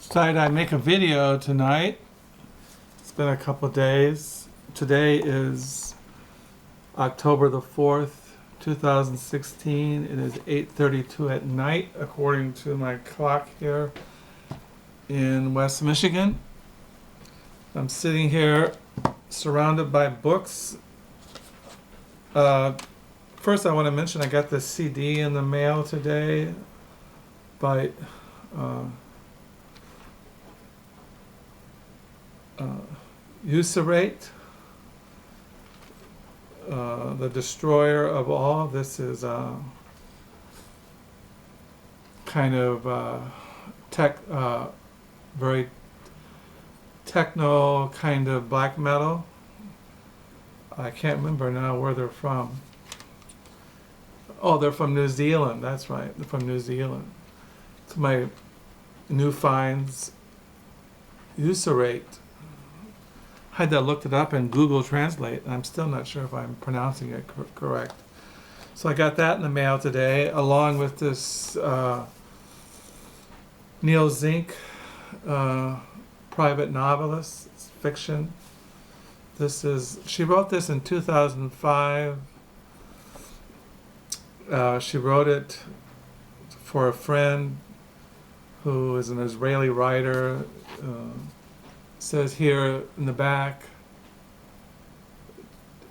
Decided I'd make a video tonight. It's been a couple of days. Today is October the 4th, 2016. It is 8:32 at night according to my clock here in West Michigan. I'm sitting here surrounded by books. First I want to mention I got the CD in the mail today by Usurate, the destroyer of all. This is kind of very techno kind of black metal. I can't remember now where they're from. Oh, they're from New Zealand. That's right. They're from New Zealand. It's my new finds. Usurate. I had to look it up in Google Translate, and I'm still not sure if I'm pronouncing it correct. So I got that in the mail today, along with this Neil Zink, private novelist. It's fiction. She wrote this in 2005. She wrote it for a friend who is an Israeli writer. Says here in the back,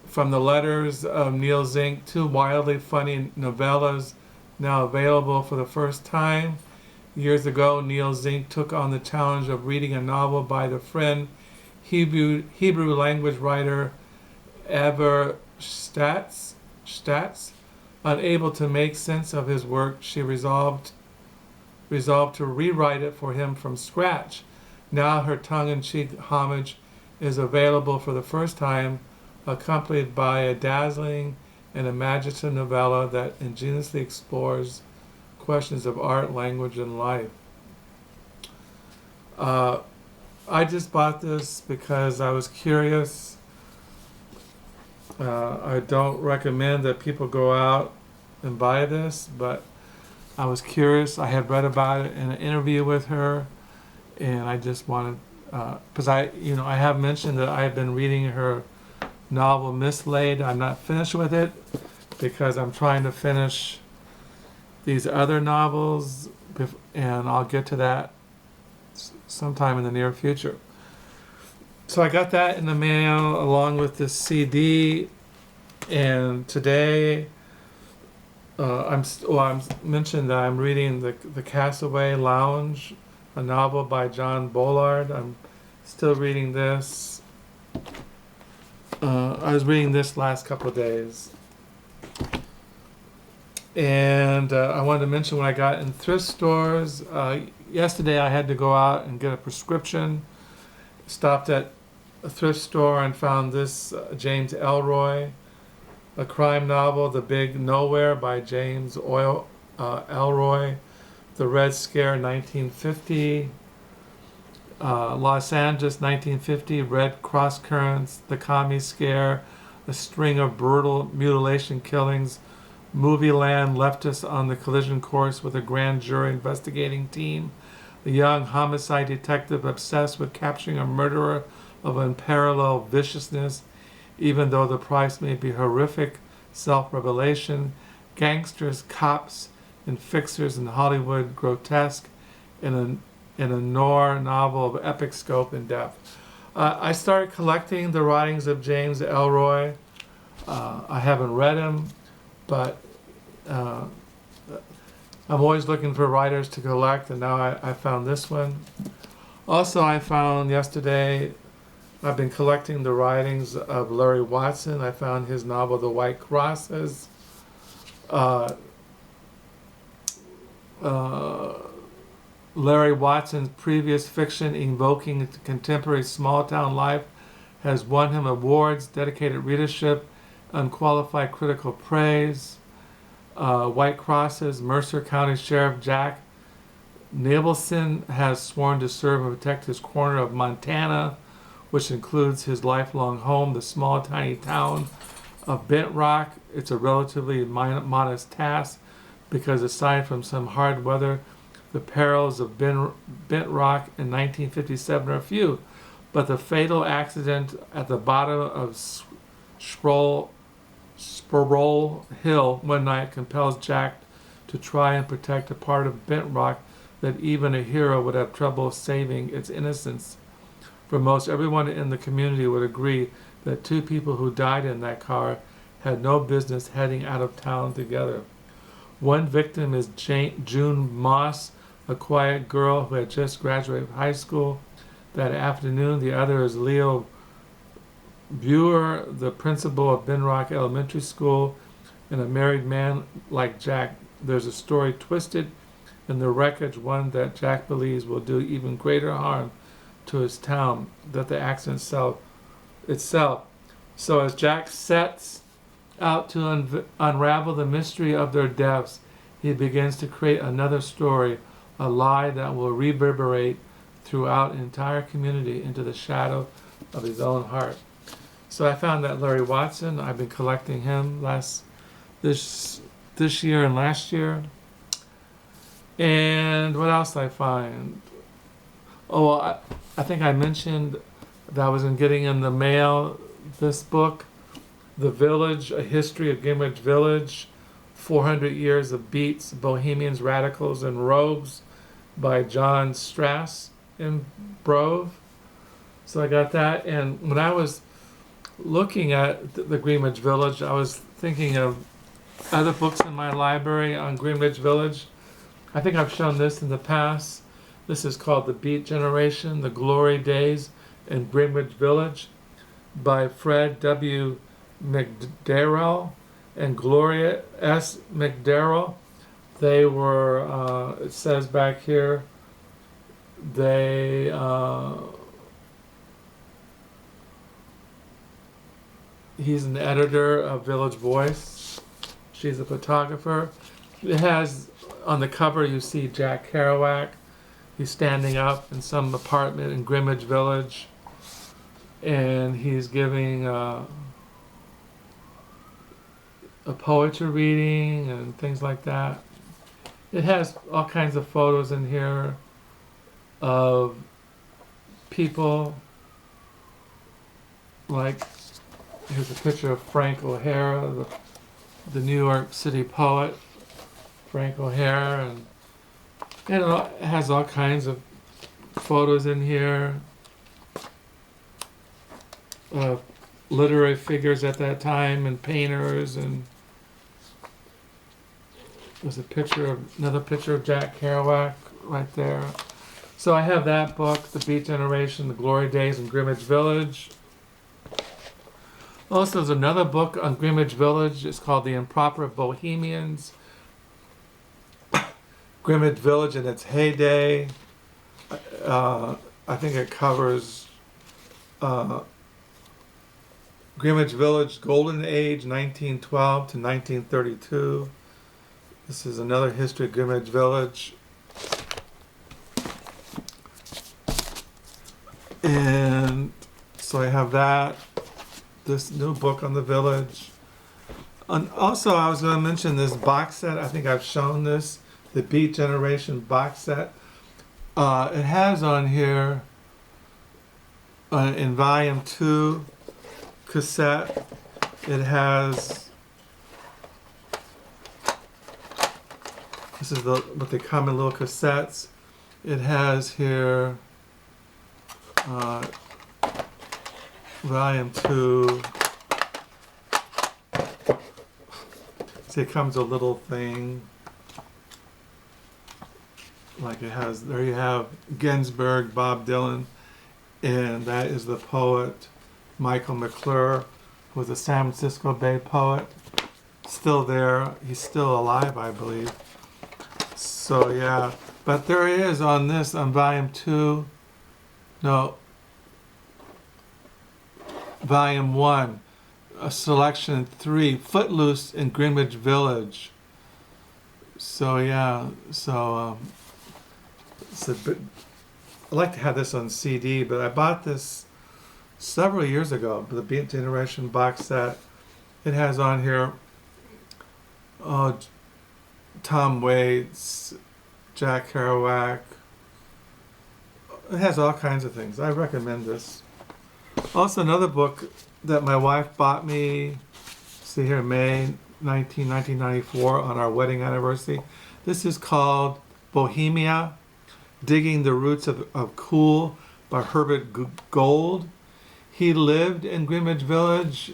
from the letters of Neil Zink, two wildly funny novellas now available for the first time. Years ago, Neil Zink took on the challenge of reading a novel by the friend Hebrew language writer Ever Stats. Unable to make sense of his work, she resolved to rewrite it for him from scratch. Now her tongue-in-cheek homage is available for the first time, accompanied by a dazzling and imaginative novella that ingeniously explores questions of art, language, and life. I just bought this because I was curious. I don't recommend that people go out and buy this, but I was curious. I had read about it in an interview with her. And I just wanted, because I have mentioned that I've been reading her novel Mislaid. I'm not finished with it because I'm trying to finish these other novels, and I'll get to that sometime in the near future. So I got that in the mail along with this CD, and today I'm mentioned that I'm reading the Castaway Lounge, a novel by John Bollard. I'm still reading this. I was reading this last couple of days. And I wanted to mention what I got in thrift stores. Yesterday I had to go out and get a prescription. Stopped at a thrift store and found this James Ellroy, a crime novel, The Big Nowhere by James Ellroy. The Red Scare, 1950, Los Angeles, 1950, Red Cross Currents, The Commie Scare, a string of brutal mutilation killings. Movie Land left us on the collision course with a grand jury investigating team. The young homicide detective obsessed with capturing a murderer of unparalleled viciousness, even though the price may be horrific self-revelation. Gangsters, cops, and fixers in Hollywood, grotesque in a noir novel of epic scope and depth. I started collecting the writings of James Ellroy. I haven't read him, but I'm always looking for writers to collect, and now I found this one. Also, I found yesterday, I've been collecting the writings of Larry Watson. I found his novel, The White Crosses. Larry Watson's previous fiction, evoking contemporary small-town life, has won him awards, dedicated readership, unqualified critical praise. White Crosses, Mercer County Sheriff Jack Nabelson has sworn to serve and protect his corner of Montana, which includes his lifelong home, the small, tiny town of Bent Rock. It's a relatively modest task because aside from some hard weather, The perils of Bent Rock in 1957 are few, but the fatal accident at the bottom of Sproul Hill one night compels Jack to try and protect a part of Bent Rock that even a hero would have trouble saving its innocence. For most everyone in the community would agree that two people who died in that car had no business heading out of town together. One victim is June Moss, a quiet girl who had just graduated high school that afternoon. The other is Leo Buer, the principal of Benrock Elementary School, and a married man like Jack. There's a story twisted in the wreckage, one that Jack believes will do even greater harm to his town than the accident itself. So as Jack sets out to unravel the mystery of their deaths, he begins to create another story, a lie that will reverberate throughout an entire community into the shadow of his own heart. So I found that Larry Watson. I've been collecting him this year and last year. And what else did I find? Oh, I think I mentioned that I was getting in the mail this book, The Village, A History of Greenwich Village, 400 Years of Beats, Bohemians, Radicals, and Rogues by John Strausbaugh in Brove. So I got that. And when I was looking at the Greenwich Village, I was thinking of other books in my library on Greenwich Village. I think I've shown this in the past. This is called The Beat Generation, The Glory Days in Greenwich Village by Fred W. McDarrah and Gloria S. McDarrah. They were, it says back here, he's an editor of Village Voice. She's a photographer. It has, on the cover you see Jack Kerouac. He's standing up in some apartment in Greenwich Village, and he's giving a poetry reading and things like that. It has all kinds of photos in here of people, like here's a picture of Frank O'Hara, the New York City poet, Frank O'Hara, and it has all kinds of photos in here of literary figures at that time and painters, and there's another picture of Jack Kerouac right there. So I have that book, The Beat Generation, The Glory Days in Greenwich Village. Also, there's another book on Greenwich Village. It's called The Improper Bohemians. Greenwich Village in its heyday. I think it covers Greenwich Village Golden Age, 1912 to 1932. This is another history of Greenwich Village. And so I have that, this new book on the village. And also I was going to mention this box set. I think I've shown this, the Beat Generation box set. It has on here in volume 2 cassette, it has, this is what they come in little cassettes. It has here volume 2. See, it comes a little thing like it has, there you have Ginsberg, Bob Dylan, and that is the poet Michael McClure, who was a San Francisco Bay poet. Still there, he's still alive, I believe. So yeah, but there he is on this, on volume 2, no, volume 1, a selection 3, Footloose in Greenwich Village. So yeah, I'd like to have this on CD, but I bought this several years ago, the Beat Generation box set. It has on here Tom Waits, Jack Kerouac. It has all kinds of things. I recommend this. Also, another book that my wife bought me, see here, May 1994, on our wedding anniversary. This is called Bohemia, Digging the Roots of Cool by Herbert Gold. He lived in Greenwich Village,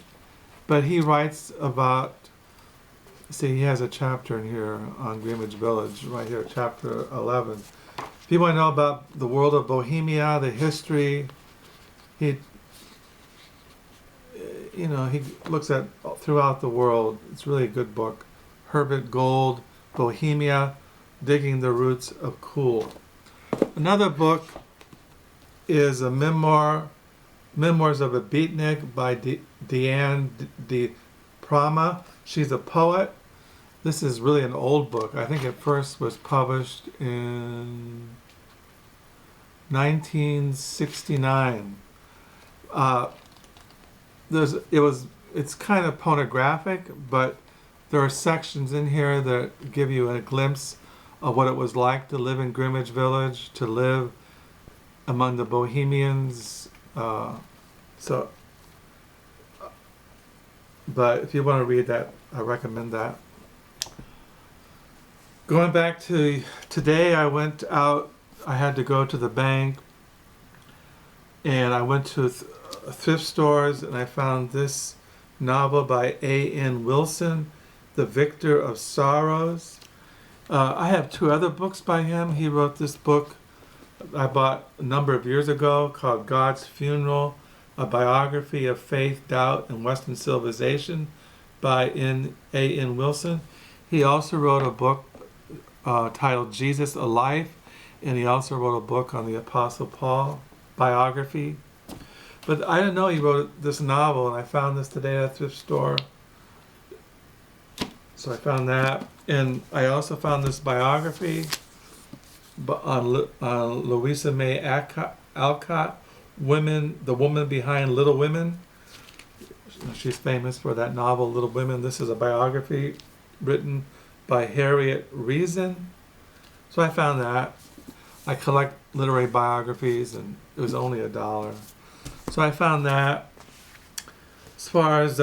but he writes about, see, he has a chapter in here on Greenwich Village, right here, chapter 11. If you want to know about the world of Bohemia, the history, he looks at throughout the world. It's really a good book. Herbert Gold, Bohemia, Digging the Roots of Cool. Another book is a Memoirs of a Beatnik by Deanne de Prama. She's a poet. This is really an old book. I think it first was published in 1969. It's kind of pornographic, but there are sections in here that give you a glimpse of what it was like to live in Greenwich Village, to live among the Bohemians. But if you want to read that, I recommend that. Going back to today, I went out. I had to go to the bank, and I went to thrift stores, and I found this novel by A.N. Wilson, The Vicar of Sorrows. I have two other books by him. He wrote this book I bought a number of years ago called God's Funeral, a biography of faith, doubt, and Western civilization by A.N. Wilson. He also wrote a book titled Jesus, a Life, and he also wrote a book on the Apostle Paul, biography. But I didn't know he wrote this novel, and I found this today at a thrift store. So I found that, and I also found this biography on Louisa May Alcott, The Woman Behind Little Women. She's famous for that novel, Little Women. This is a biography written by Harriet Reisen. So I found that. I collect literary biographies, and it was only $1. So I found that. As far as,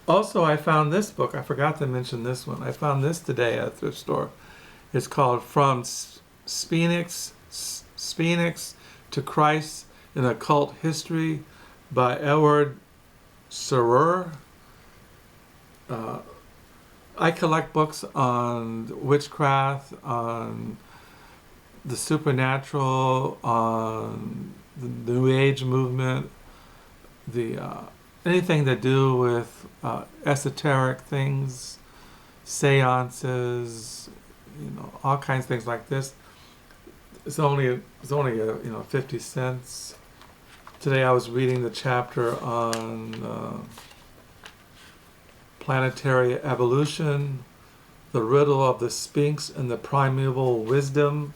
also I found this book. I forgot to mention this one. I found this today at a thrift store. It's called From Sphinx to Christ in Occult History by Edouard Schure. I collect books on witchcraft, on the supernatural, on the New Age movement, anything to do with esoteric things, seances, all kinds of things like this. It's only 50 cents. Today I was reading the chapter on planetary evolution, the riddle of the Sphinx and the primeval wisdom.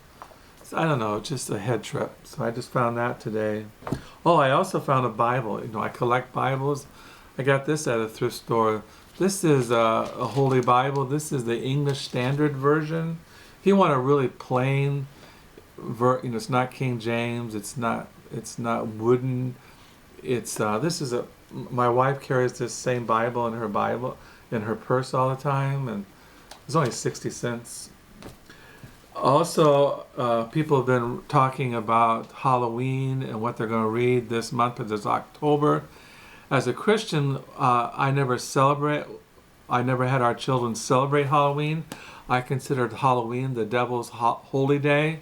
I don't know, just a head trip. So I just found that today. Oh, I also found a Bible. I collect Bibles. I got this at a thrift store. This is a Holy Bible. This is the English Standard Version. If you want a really plain, it's not King James. It's not wooden. My wife carries this same Bible in her purse all the time, and it's only 60 cents. Also, people have been talking about Halloween and what they're going to read this month, because it's October. As a Christian, I never had our children celebrate Halloween. I considered Halloween the devil's holy day.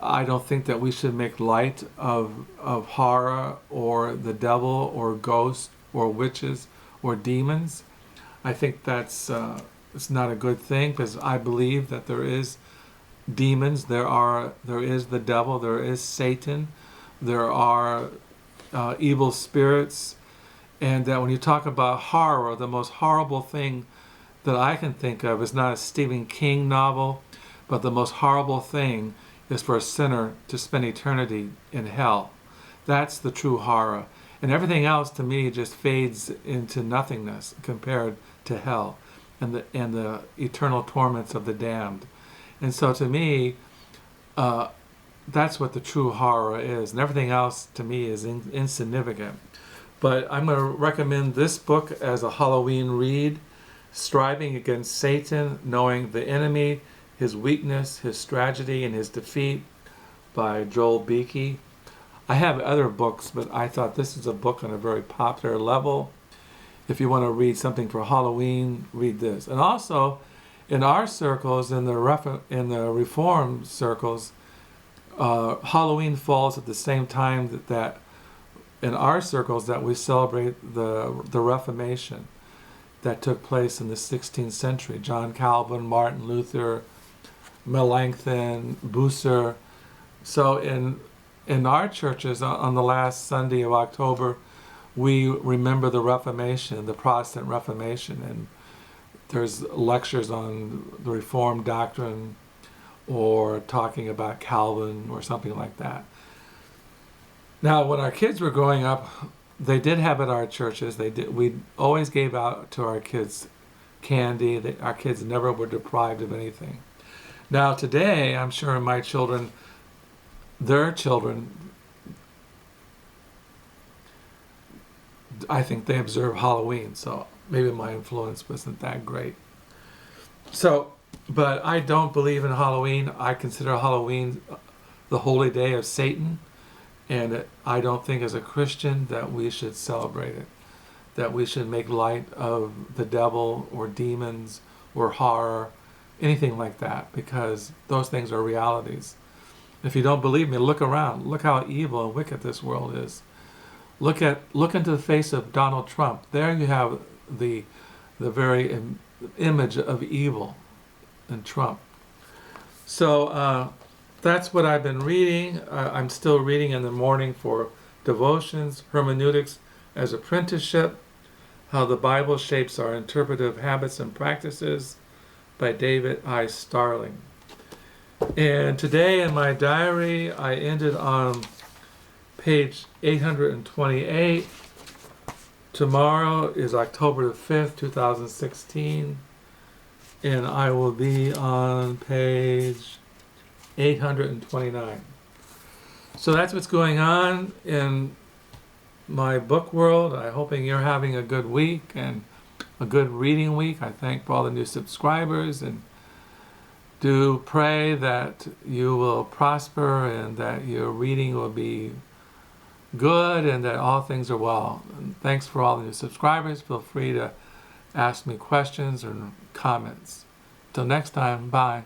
I don't think that we should make light of horror or the devil or ghosts or witches or demons. I think that's it's not a good thing, because I believe that there is demons, there is the devil, there is Satan, there are evil spirits, and that when you talk about horror, the most horrible thing that I can think of is not a Stephen King novel, but the most horrible thing is for a sinner to spend eternity in hell. That's the true horror. And everything else to me just fades into nothingness compared to hell and the eternal torments of the damned. And so to me, that's what the true horror is, and everything else to me is insignificant. But I'm going to recommend this book as a Halloween read, Striving Against Satan, Knowing the Enemy, His Weakness, His Tragedy, and His Defeat by Joel Beakey. I have other books, but I thought this is a book on a very popular level. If you want to read something for Halloween, read this. And also, in our circles, in the Reform circles, Halloween falls at the same time that in our circles that we celebrate the Reformation that took place in the 16th century. John Calvin, Martin Luther, Melanchthon, Bucer. So in our churches, on the last Sunday of October, we remember the Reformation, the Protestant Reformation, and there's lectures on the Reformed doctrine or talking about Calvin or something like that. Now, when our kids were growing up, they did have at our churches, we always gave out to our kids candy. Our kids never were deprived of anything. Now today, I'm sure my children, their children, I think they observe Halloween, so maybe my influence wasn't that great. So, but I don't believe in Halloween. I consider Halloween the holy day of Satan, and I don't think as a Christian that we should celebrate it, that we should make light of the devil or demons or horror, anything like that, because those things are realities. If you don't believe me, look around. Look how evil and wicked this world is. Look into the face of Donald Trump. There you have the very image of evil in Trump. So that's what I've been reading. I'm still reading in the morning for devotions, hermeneutics as apprenticeship, how the Bible shapes our interpretive habits and practices by David I. Starling. And today in my diary, I ended on page 828. Tomorrow is October the 5th, 2016, and I will be on page 829. So that's what's going on in my book world. I'm hoping you're having a good week and a good reading week. I thank for all the new subscribers, and do pray that you will prosper and that your reading will be good and that all things are well. And thanks for all the new subscribers. Feel free to ask me questions or comments. Till next time, bye.